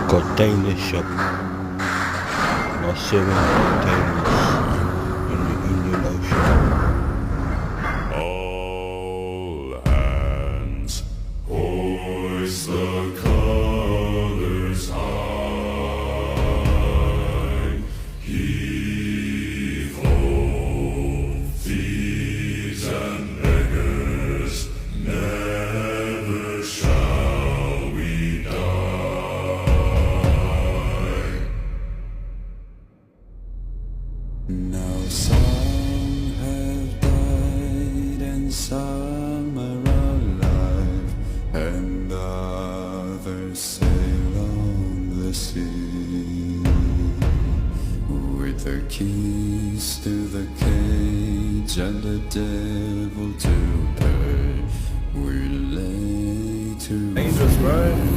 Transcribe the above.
container ship. Lost 7 containers in the Indian Ocean. All hands, hoist the colors high. Heave ho, thieves and beggars, never shall we die. Now some have died and some are alive, and others sail on the sea. With the keys to the cage and the devil to pay, we lay to Dangerous, bro.